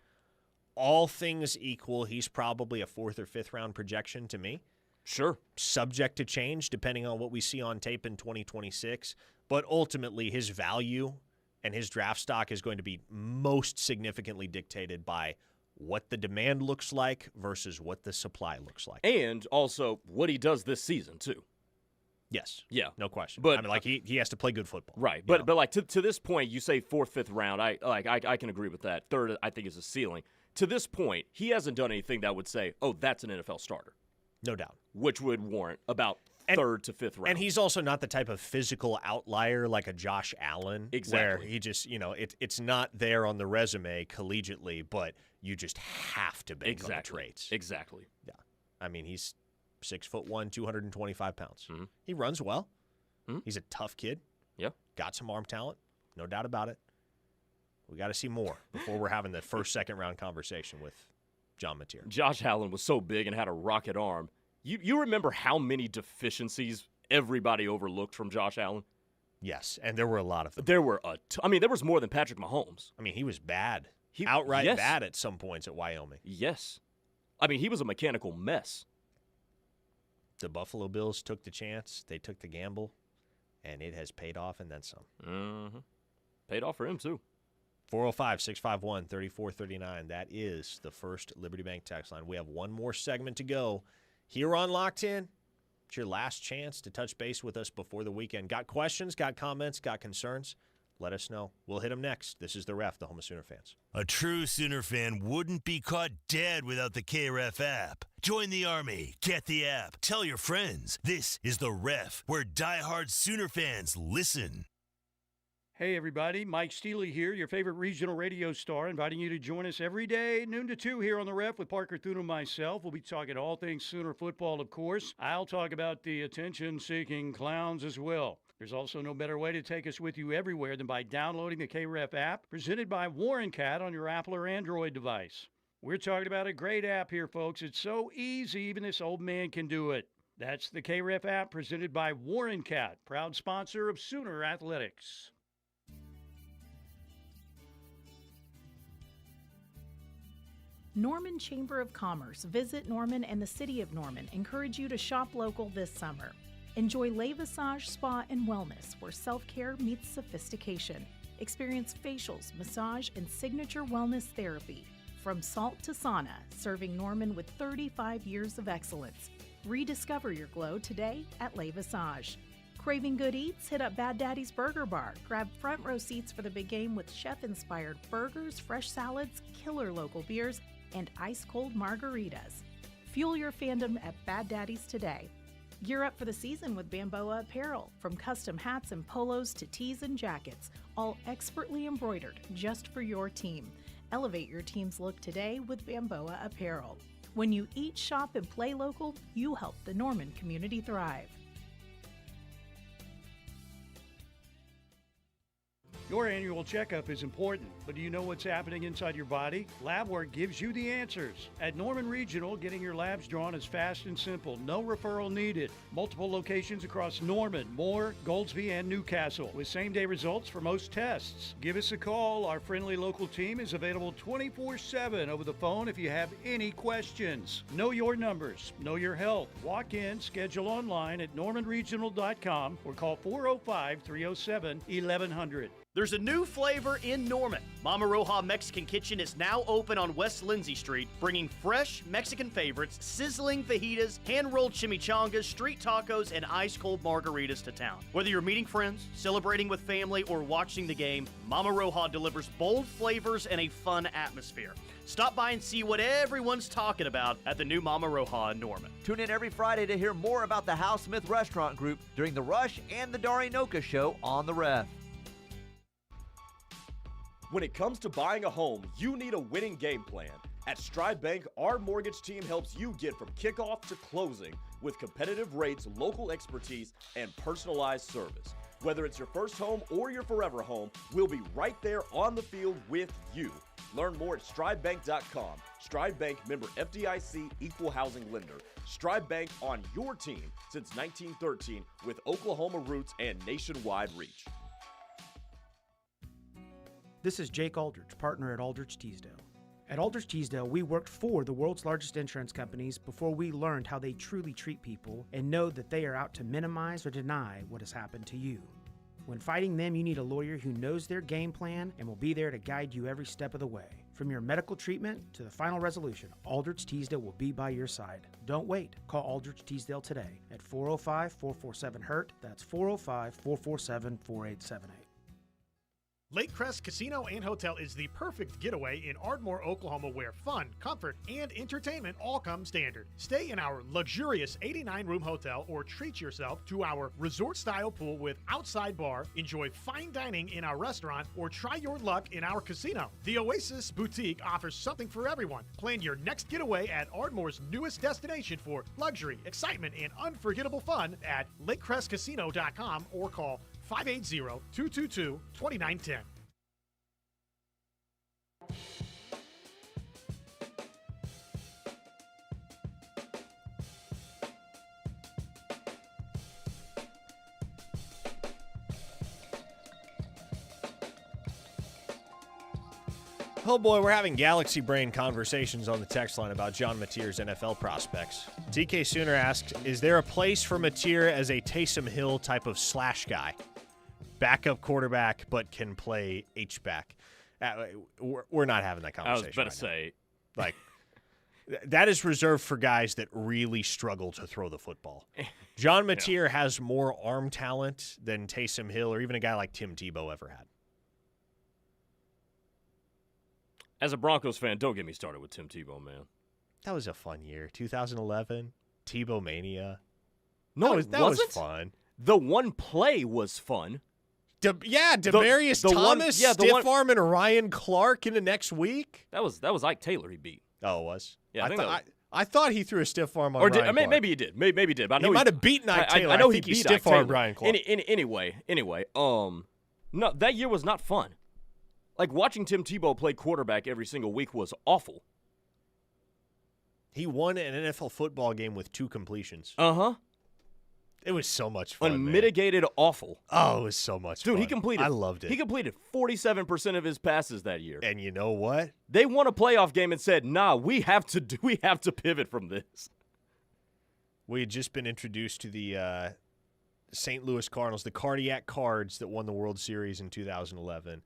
all things equal, he's probably a 4th or 5th round projection to me. Sure. Subject to change depending on what we see on tape in 2026. But ultimately, his value and his draft stock is going to be most significantly dictated by what the demand looks like versus what the supply looks like. And also what he does this season, too. Yes. Yeah. No question. But I mean, like, he has to play good football. Right. But like to this point, you say 4th, 5th round. I can agree with that. 3rd, I think, is a ceiling. To this point, he hasn't done anything that would say, oh, that's an NFL starter. No doubt. Which would warrant about 3rd to 5th round. And he's also not the type of physical outlier like a Josh Allen. Exactly. Where he just, it's not there on the resume collegiately, but you just have to bank on the traits. Exactly. Yeah. I mean, he's 6'1", 225 pounds. Mm-hmm. He runs well. Mm-hmm. He's a tough kid. Yeah. Got some arm talent. No doubt about it. We got to see more before we're having the 1st, 2nd round conversation with John Mateer. Josh Allen was so big and had a rocket arm. You remember how many deficiencies everybody overlooked from Josh Allen? Yes, and there were a lot of them. There were there was more than Patrick Mahomes. I mean, he was bad. Outright bad at some points at Wyoming. Yes. I mean, he was a mechanical mess. The Buffalo Bills took the chance. They took the gamble, and it has paid off and then some. Mm-hmm. Paid off for him, too. 405-651-3439. That is the First Liberty Bank text line. We have one more segment to go here on Locked In. It's your last chance to touch base with us before the weekend. Got questions, got comments, got concerns? Let us know. We'll hit them next. This is The Ref, the home of Sooner fans. A true Sooner fan wouldn't be caught dead without the KREF app. Join the Army. Get the app. Tell your friends. This is The Ref, where diehard Sooner fans listen. Hey, everybody. Mike Steely here, your favorite regional radio star, inviting you to join us every day, noon to 2 here on The Ref with Parker Thune and myself. We'll be talking all things Sooner football, of course. I'll talk about the attention-seeking clowns as well. There's also no better way to take us with you everywhere than by downloading the KREF app, presented by Warren Cat on your Apple or Android device. We're talking about a great app here, folks. It's so easy, even this old man can do it. That's the KREF app, presented by Warren Cat, proud sponsor of Sooner Athletics. Norman Chamber of Commerce. Visit Norman and the City of Norman encourage you to shop local this summer. Enjoy Lay Visage Spa and Wellness, where self-care meets sophistication. Experience facials, massage, and signature wellness therapy. From salt to sauna, serving Norman with 35 years of excellence. Rediscover your glow today at Le Visage. Craving good eats? Hit up Bad Daddy's Burger Bar. Grab front row seats for the big game with chef-inspired burgers, fresh salads, killer local beers, and ice-cold margaritas. Fuel your fandom at Bad Daddy's today. Gear up for the season with Bamboa Apparel. From custom hats and polos to tees and jackets, all expertly embroidered just for your team. Elevate your team's look today with Bamboa Apparel. When you eat, shop, and play local, you help the Norman community thrive. Your annual checkup is important, but do you know what's happening inside your body? Lab work gives you the answers. At Norman Regional, getting your labs drawn is fast and simple. No referral needed. Multiple locations across Norman, Moore, Goldsby, and Newcastle, with same-day results for most tests. Give us a call. Our friendly local team is available 24/7 over the phone if you have any questions. Know your numbers. Know your health. Walk in, schedule online at normanregional.com or call 405-307-1100. There's a new flavor in Norman. Mama Roja Mexican Kitchen is now open on West Lindsay Street, bringing fresh Mexican favorites, sizzling fajitas, hand-rolled chimichangas, street tacos, and ice-cold margaritas to town. Whether you're meeting friends, celebrating with family, or watching the game, Mama Roja delivers bold flavors and a fun atmosphere. Stop by and see what everyone's talking about at the new Mama Roja in Norman. Tune in every Friday to hear more about the House Smith Restaurant Group during The Rush and the Darinoka Show on the Ref. When it comes to buying a home, you need a winning game plan. At Stride Bank, our mortgage team helps you get from kickoff to closing with competitive rates, local expertise, and personalized service. Whether it's your first home or your forever home, we'll be right there on the field with you. Learn more at stridebank.com. Stride Bank, member FDIC, equal housing lender. Stride Bank on your team since 1913 with Oklahoma roots and nationwide reach. This is Jake Aldrich, partner at Aldrich Teasdale. At Aldrich Teasdale, we worked for the world's largest insurance companies before we learned how they truly treat people and know that they are out to minimize or deny what has happened to you. When fighting them, you need a lawyer who knows their game plan and will be there to guide you every step of the way. From your medical treatment to the final resolution, Aldrich Teasdale will be by your side. Don't wait. Call Aldrich Teasdale today at 405-447-HURT. That's 405-447-4878. Lake Crest Casino and Hotel is the perfect getaway in Ardmore, Oklahoma, where fun, comfort, and entertainment all come standard. Stay in our luxurious 89-room hotel or treat yourself to our resort-style pool with outside bar, enjoy fine dining in our restaurant, or try your luck in our casino. The Oasis Boutique offers something for everyone. Plan your next getaway at Ardmore's newest destination for luxury, excitement, and unforgettable fun at lakecrestcasino.com or call 580-222-2910. Oh boy, we're having galaxy brain conversations on the text line about John Mateer's NFL prospects. TK Sooner asks, is there a place for Mateer as a Taysom Hill type of slash guy? Backup quarterback, but can play H-back. We're not having that conversation. I was about to say. Like, that is reserved for guys that really struggle to throw the football. John Mateer has more arm talent than Taysom Hill or even a guy like Tim Tebow ever had. As a Broncos fan, don't get me started with Tim Tebow, man. That was a fun year. 2011, Tebow Mania. No, that was fun. The one play was fun. Demarius Thomas, stiff arming Ryan Clark in the next week. That was Ike Taylor he beat. Oh, it was? Yeah, I thought he threw a stiff arm on Ryan Clark. Maybe he did. Maybe he did. But I know he might have beaten Ike Taylor. I know think he beat stiff armed Ryan Clark. Anyway, no, that year was not fun. Like, watching Tim Tebow play quarterback every single week was awful. He won an NFL football game with 2 completions. Uh-huh. It was so much fun, Unmitigated awful. Oh, it was so much fun. Dude, I loved it. He completed 47% of his passes that year. And you know what? They won a playoff game and said, nah, we have to pivot from this. We had just been introduced to the St. Louis Cardinals, the Cardiac Cards that won the World Series in 2011.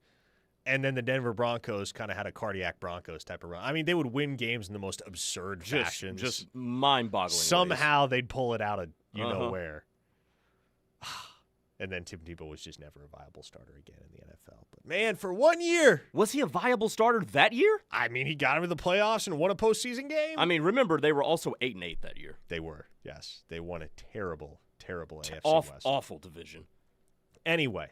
And then the Denver Broncos kind of had a Cardiac Broncos type of run. I mean, they would win games in the most absurd fashions. Just mind-boggling. Somehow they'd pull it out of you-know-where. And then Tim Tebow was just never a viable starter again in the NFL. But, man, for 1 year. Was he a viable starter that year? I mean, he got him to the playoffs and won a postseason game. I mean, remember, they were also 8-8 that year. They were, yes. They won a terrible AFC West. Awful division. Anyway,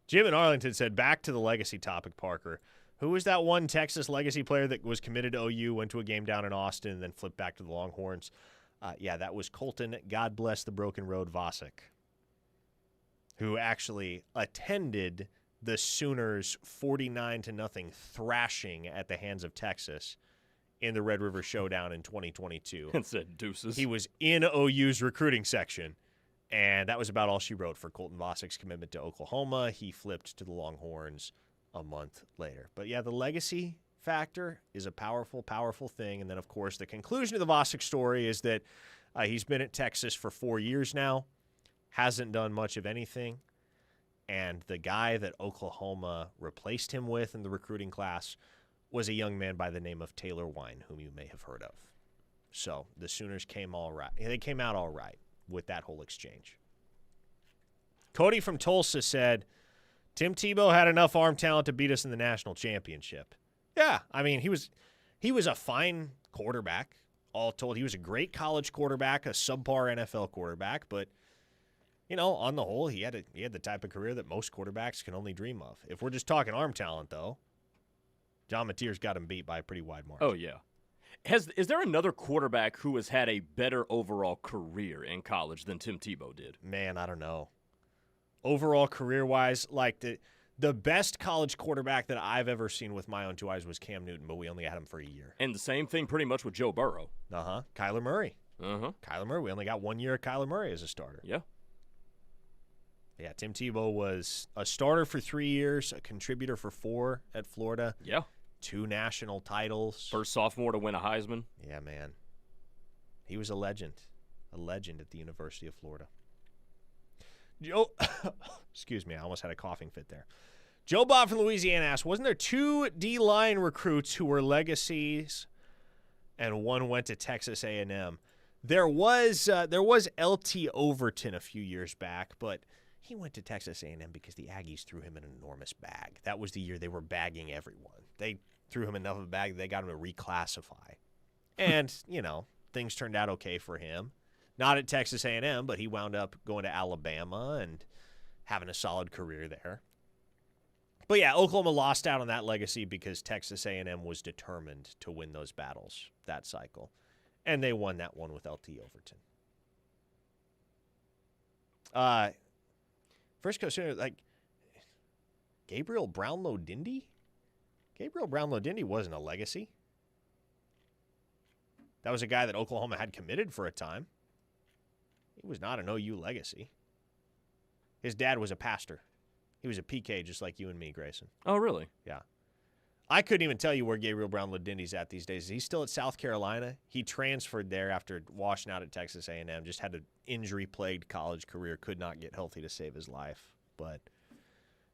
Jim in Arlington said, back to the legacy topic, Parker. Who was that one Texas legacy player that was committed to OU, went to a game down in Austin, and then flipped back to the Longhorns? Yeah, that was Colton, God bless the broken road, Vasek, who actually attended the Sooners' 49-0 thrashing at the hands of Texas in the Red River Showdown in 2022. And said deuces. He was in OU's recruiting section, and that was about all she wrote for Colton Vasek's commitment to Oklahoma. He flipped to the Longhorns a month later. But, yeah, the legacy factor is a powerful, powerful thing. And then, of course, the conclusion of the Vasek story is that he's been at Texas for 4 years now. Hasn't done much of anything, and the guy that Oklahoma replaced him with in the recruiting class was a young man by the name of Taylor Wine, whom you may have heard of. So the Sooners came all right. They came out all right with that whole exchange. Cody from Tulsa said, Tim Tebow had enough arm talent to beat us in the national championship. Yeah, I mean, he was a fine quarterback, all told. He was a great college quarterback, a subpar NFL quarterback, but you know, on the whole, he had the type of career that most quarterbacks can only dream of. If we're just talking arm talent, though, John Mateer's got him beat by a pretty wide margin. Oh, yeah. Is there another quarterback who has had a better overall career in college than Tim Tebow did? Man, I don't know. Overall career-wise, like the best college quarterback that I've ever seen with my own two eyes was Cam Newton, but we only had him for a year. And the same thing pretty much with Joe Burrow. Kyler Murray. Kyler Murray. We only got 1 year of Kyler Murray as a starter. Yeah. Yeah, Tim Tebow was a starter for 3 years, a contributor for 4 at Florida. Yeah. 2 national titles. First sophomore to win a Heisman. Yeah, man. He was a legend at the University of Florida. Joe, excuse me, I almost had a coughing fit there. Joe Bob from Louisiana asked, wasn't there 2 D-line recruits who were legacies and one went to Texas A&M? There was LT Overton a few years back, but he went to Texas A&M because the Aggies threw him an enormous bag. That was the year they were bagging everyone. They threw him enough of a bag they got him to reclassify. And, you know, things turned out okay for him. Not at Texas A&M, but he wound up going to Alabama and having a solid career there. But, yeah, Oklahoma lost out on that legacy because Texas A&M was determined to win those battles that cycle. And they won that one with LT Overton. Frisco Sooner, like, Gabriel Brownlow-Dindy? Gabriel Brownlow-Dindy wasn't a legacy. That was a guy that Oklahoma had committed for a time. He was not an OU legacy. His dad was a pastor. He was a PK just like you and me, Grayson. Oh, really? Yeah. I couldn't even tell you where Gabriel Brownlow-Dindy's at these days. He's still at South Carolina. He transferred there after washing out at Texas A&M. Just had an injury-plagued college career. Could not get healthy to save his life. But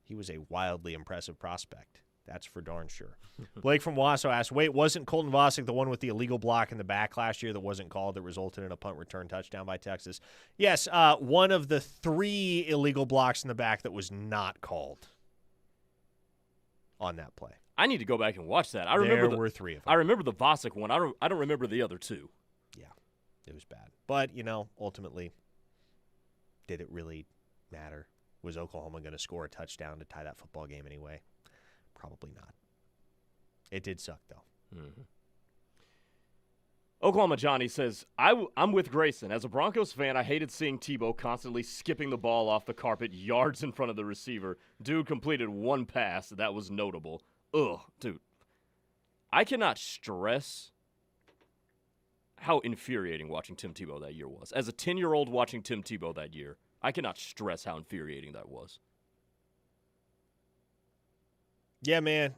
he was a wildly impressive prospect. That's for darn sure. Blake from Wasso asked, wait, wasn't Colton Vasek the one with the illegal block in the back last year that wasn't called that resulted in a punt return touchdown by Texas? Yes, one of the 3 illegal blocks in the back that was not called on that play. I need to go back and watch that. There were 3 of them. I remember the Vasek one. I don't remember the other 2. Yeah, it was bad. But, you know, ultimately, did it really matter? Was Oklahoma going to score a touchdown to tie that football game anyway? Probably not. It did suck, though. Mm-hmm. Oklahoma Johnny says, I'm with Grayson. As a Broncos fan, I hated seeing Tebow constantly skipping the ball off the carpet yards in front of the receiver. Dude completed 1 pass. That was notable. Ugh, dude. I cannot stress how infuriating watching Tim Tebow that year was. As a 10-year-old watching Tim Tebow that year, I cannot stress how infuriating that was. Yeah, man.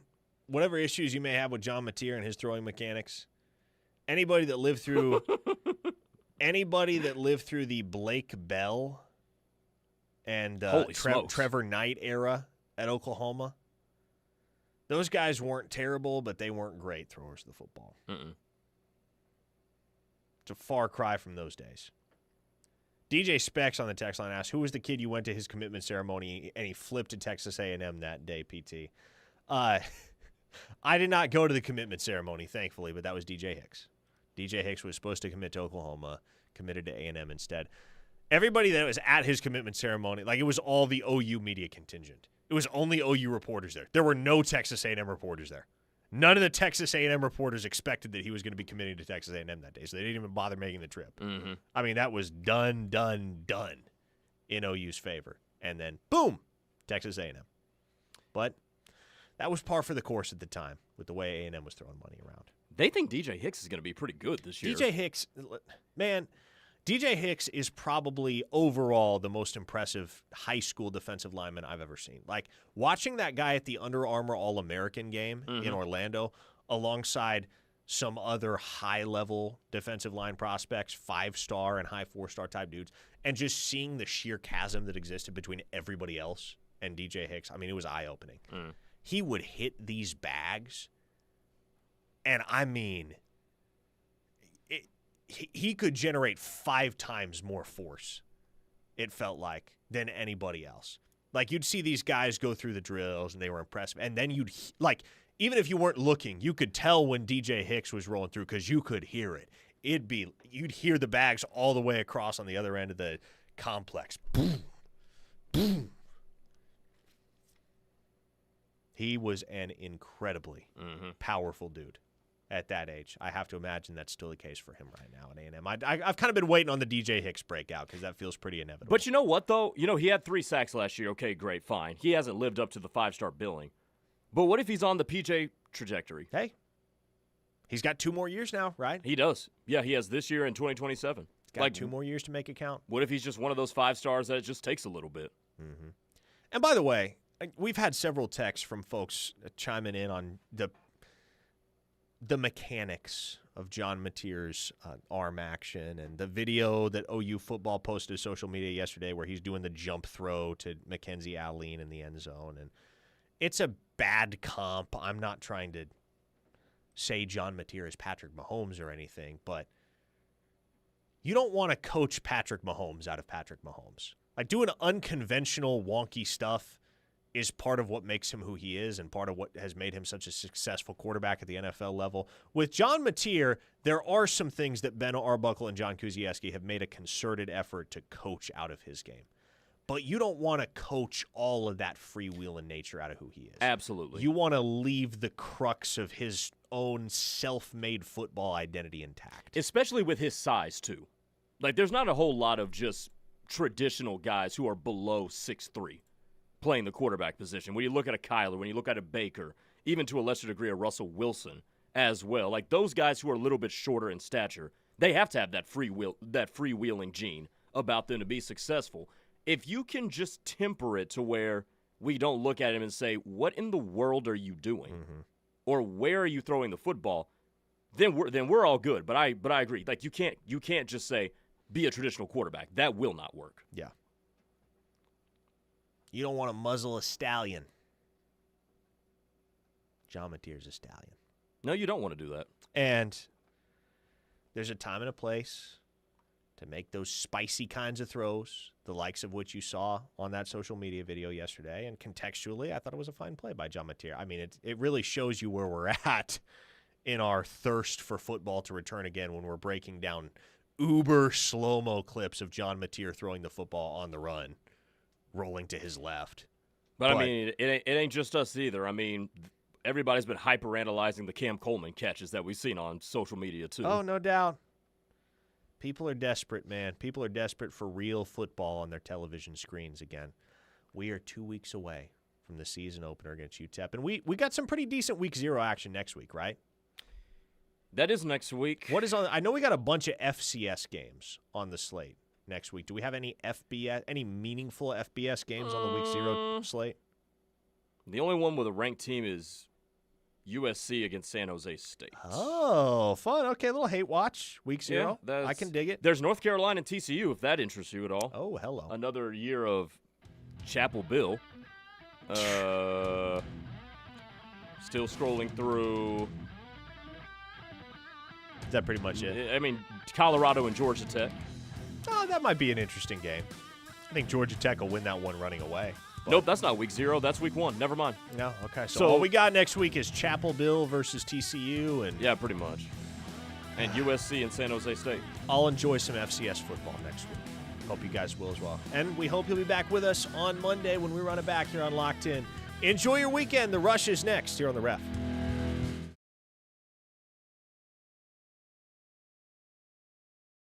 Whatever issues you may have with John Mateer and his throwing mechanics, anybody that lived through the Blake Bell and Holy smokes. Trevor Knight era at Oklahoma. Those guys weren't terrible, but they weren't great throwers of the football. It's a far cry from those days. DJ Specs on the text line asked, who was the kid you went to his commitment ceremony and he flipped to Texas A&M that day, PT? I did not go to the commitment ceremony, thankfully, but that was DJ Hicks. DJ Hicks was supposed to commit to Oklahoma, committed to A&M instead. Everybody that was at his commitment ceremony, like it was all the OU media contingent. It was only OU reporters there. There were no Texas A&M reporters there. None of the Texas A&M reporters expected that he was going to be committing to Texas A&M that day, so they didn't even bother making the trip. I mean, that was done in OU's favor. And then, boom, Texas A&M. But that was par for the course at the time with the way A&M was throwing money around. They think DJ Hicks is going to be pretty good this year. DJ Hicks, man, DJ Hicks is probably overall the most impressive high school defensive lineman I've ever seen. Like, watching that guy at the Under Armour All-American game in Orlando alongside some other high-level defensive line prospects, 5-star and high 4-star type dudes, and just seeing the sheer chasm that existed between everybody else and DJ Hicks, I mean, it was eye-opening. He would hit these bags, and I mean, he could generate 5 times more force, it felt like, than anybody else. Like, you'd see these guys go through the drills, and they were impressive. And then you'd, like, even if you weren't looking, you could tell when DJ Hicks was rolling through because you could hear it. You'd hear the bags all the way across on the other end of the complex. Boom, boom. He was an incredibly powerful dude at that age. I have to imagine that's still the case for him right now at A&M. I've kind of been waiting on the DJ Hicks breakout because that feels pretty inevitable. But you know what, though? You know, he had 3 sacks last year. Okay, great, fine. He hasn't lived up to the 5-star billing. But what if he's on the PJ trajectory? Hey, he's got 2 more years now, right? He does. Yeah, he has this year and 2027. He's got 2 more years to make it count. What if he's just one of those 5 stars that it just takes a little bit? And by the way, we've had several texts from folks chiming in on the mechanics of John Mateer's arm action and the video that OU football posted to social media yesterday where he's doing the jump throw to Mackenzie Allen in the end zone. And it's a bad comp. I'm not trying to say John Mateer is Patrick Mahomes or anything, but you don't want to coach Patrick Mahomes out of Patrick Mahomes. Like, doing unconventional, wonky stuff is part of what makes him who he is and part of what has made him such a successful quarterback at the NFL level. With John Mateer, there are some things that Ben Arbuckle and John Kuzieski have made a concerted effort to coach out of his game. But you don't want to coach all of that freewheeling nature out of who he is. Absolutely. You want to leave the crux of his own self-made football identity intact. Especially with his size, too. Like, there's not a whole lot of just traditional guys who are below 6'3". Playing the quarterback position. When you look at a Kyler, when you look at a Baker, even to a lesser degree a Russell Wilson as well, like those guys who are a little bit shorter in stature, they have to have that freewheeling gene about them to be successful. If you can just temper it to where we don't look at him and say, what in the world are you doing? Or where are you throwing the football? Then we're all good. But I agree. Like, you can't just say be a traditional quarterback. That will not work. Yeah. You don't want to muzzle a stallion. John Mateer's a stallion. No, you don't want to do that. And there's a time and a place to make those spicy kinds of throws, the likes of which you saw on that social media video yesterday. And contextually, I thought it was a fine play by John Mateer. I mean, it really shows you where we're at in our thirst for football to return again when we're breaking down uber slow-mo clips of John Mateer throwing the football on the run, rolling to his left. But I mean, it ain't just us either. I mean, everybody's been hyper-analyzing the Cam Coleman catches that we've seen on social media, too. Oh, no doubt. People are desperate, man. People are desperate for real football on their television screens again. We are 2 weeks away from the season opener against UTEP. And we got some pretty decent Week 0 action next week, right? That is next week. What is on? I know we got a bunch of FCS games on the slate next week. Do we have any meaningful FBS games on the Week 0 slate? The only one with a ranked team is USC against San Jose State. Oh, fun. Okay, a little hate watch. Week 0. I can dig it. There's North Carolina and TCU, if that interests you at all. Oh, hello. Another year of Chapel Bill. Still scrolling through. Is that pretty much it? I mean, Colorado and Georgia Tech. Oh, that might be an interesting game. I think Georgia Tech will win that one running away. Nope, that's not week 0. That's week 1. Never mind. No, okay. So all we got next week is Chapel Bill versus TCU. And yeah, pretty much. And USC and San Jose State. I'll enjoy some FCS football next week. Hope you guys will as well. And we hope you'll be back with us on Monday when we run it back here on Locked In. Enjoy your weekend. The Rush is next here on The Ref.